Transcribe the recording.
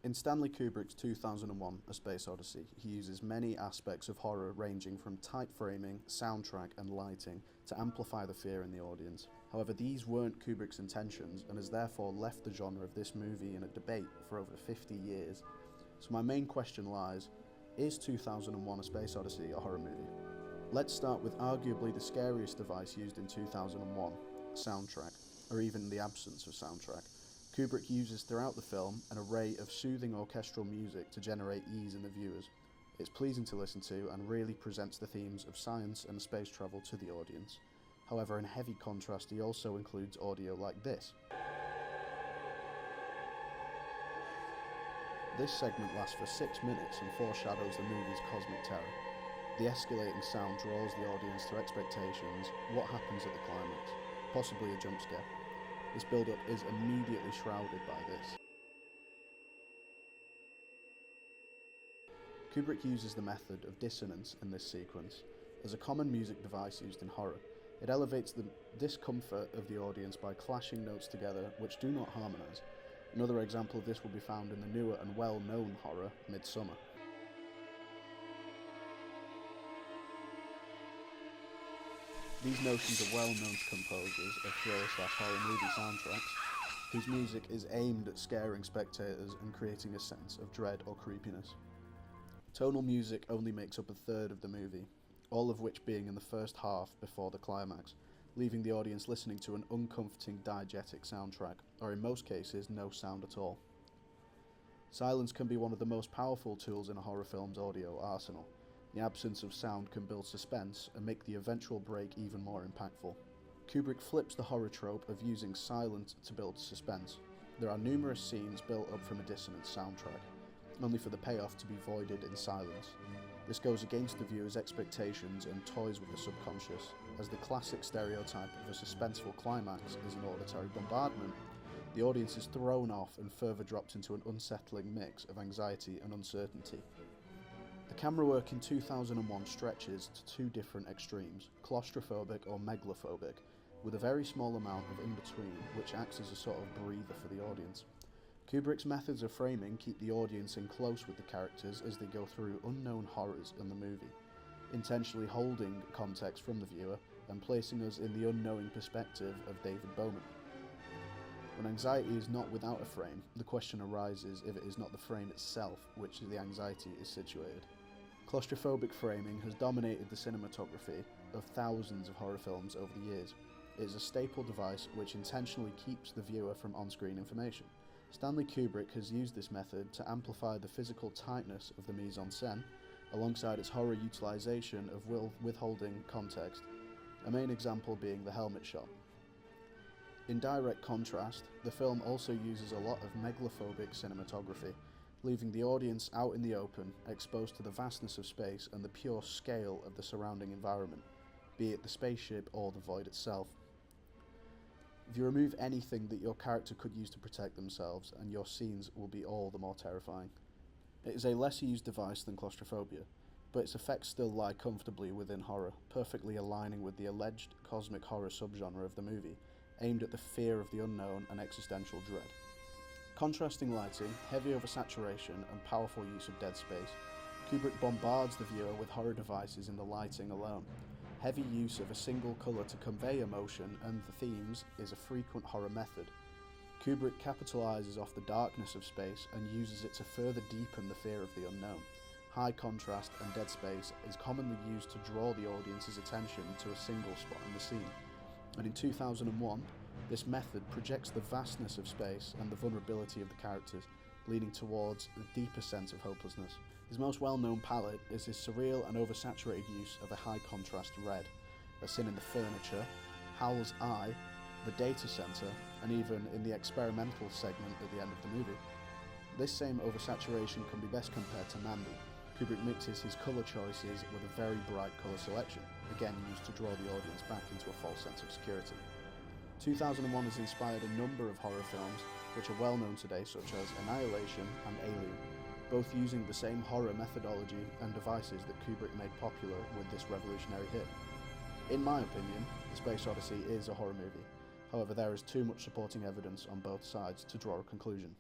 In Stanley Kubrick's 2001 A Space Odyssey, he uses many aspects of horror ranging from tight framing, soundtrack and lighting to amplify the fear in the audience. However, these weren't Kubrick's intentions and has therefore left the genre of this movie in a debate for over 50 years. So my main question lies, is 2001 A Space Odyssey a horror movie? Let's start with arguably the scariest device used in 2001, soundtrack, or even the absence of soundtrack. Kubrick uses throughout the film an array of soothing orchestral music to generate ease in the viewers. It's pleasing to listen to and really presents the themes of science and space travel to the audience. However, in heavy contrast, he also includes audio like this. This segment lasts for 6 minutes and foreshadows the movie's cosmic terror. The escalating sound draws the audience to expectations, what happens at the climax, possibly a jump scare. This build-up is immediately shrouded by this. Kubrick uses the method of dissonance in this sequence as a common music device used in horror. It elevates the discomfort of the audience by clashing notes together which do not harmonise. Another example of this will be found in the newer and well-known horror, Midsommar. These notions are well known to composers of thriller/horror movie soundtracks, whose music is aimed at scaring spectators and creating a sense of dread or creepiness. Tonal music only makes up a third of the movie, all of which being in the first half before the climax, leaving the audience listening to an uncomforting diegetic soundtrack, or in most cases, no sound at all. Silence can be one of the most powerful tools in a horror film's audio arsenal. The absence of sound can build suspense and make the eventual break even more impactful. Kubrick flips the horror trope of using silence to build suspense. There are numerous scenes built up from a dissonant soundtrack, only for the payoff to be voided in silence. This goes against the viewer's expectations and toys with the subconscious, as the classic stereotype of a suspenseful climax is an auditory bombardment. The audience is thrown off and further dropped into an unsettling mix of anxiety and uncertainty. The camera work in 2001 stretches to two different extremes, claustrophobic or megalophobic, with a very small amount of in-between, which acts as a sort of breather for the audience. Kubrick's methods of framing keep the audience in close with the characters as they go through unknown horrors in the movie, intentionally holding context from the viewer and placing us in the unknowing perspective of David Bowman. When anxiety is not without a frame, the question arises if it is not the frame itself which the anxiety is situated. Claustrophobic framing has dominated the cinematography of thousands of horror films over the years. It is a staple device which intentionally keeps the viewer from on-screen information. Stanley Kubrick has used this method to amplify the physical tightness of the mise-en-scène, alongside its horror utilisation of withholding context, a main example being the helmet shot. In direct contrast, the film also uses a lot of megalophobic cinematography, leaving the audience out in the open, exposed to the vastness of space and the pure scale of the surrounding environment, be it the spaceship or the void itself. If you remove anything that your character could use to protect themselves, and your scenes will be all the more terrifying. It is a lesser used device than claustrophobia, but its effects still lie comfortably within horror, perfectly aligning with the alleged cosmic horror subgenre of the movie, aimed at the fear of the unknown and existential dread. Contrasting lighting, heavy oversaturation, and powerful use of dead space, Kubrick bombards the viewer with horror devices in the lighting alone. Heavy use of a single colour to convey emotion and the themes is a frequent horror method. Kubrick capitalises off the darkness of space and uses it to further deepen the fear of the unknown. High contrast and dead space is commonly used to draw the audience's attention to a single spot in the scene. And in 2001, this method projects the vastness of space and the vulnerability of the characters, leading towards a deeper sense of hopelessness. His most well-known palette is his surreal and oversaturated use of a high-contrast red, as seen in the furniture, Howl's Eye, the data center, and even in the experimental segment at the end of the movie. This same oversaturation can be best compared to Mandy. Kubrick mixes his colour choices with a very bright colour selection, again used to draw the audience back into a false sense of security. 2001 has inspired a number of horror films which are well known today, such as Annihilation and Alien, both using the same horror methodology and devices that Kubrick made popular with this revolutionary hit. In my opinion, The Space Odyssey is a horror movie. However, there is too much supporting evidence on both sides to draw a conclusion.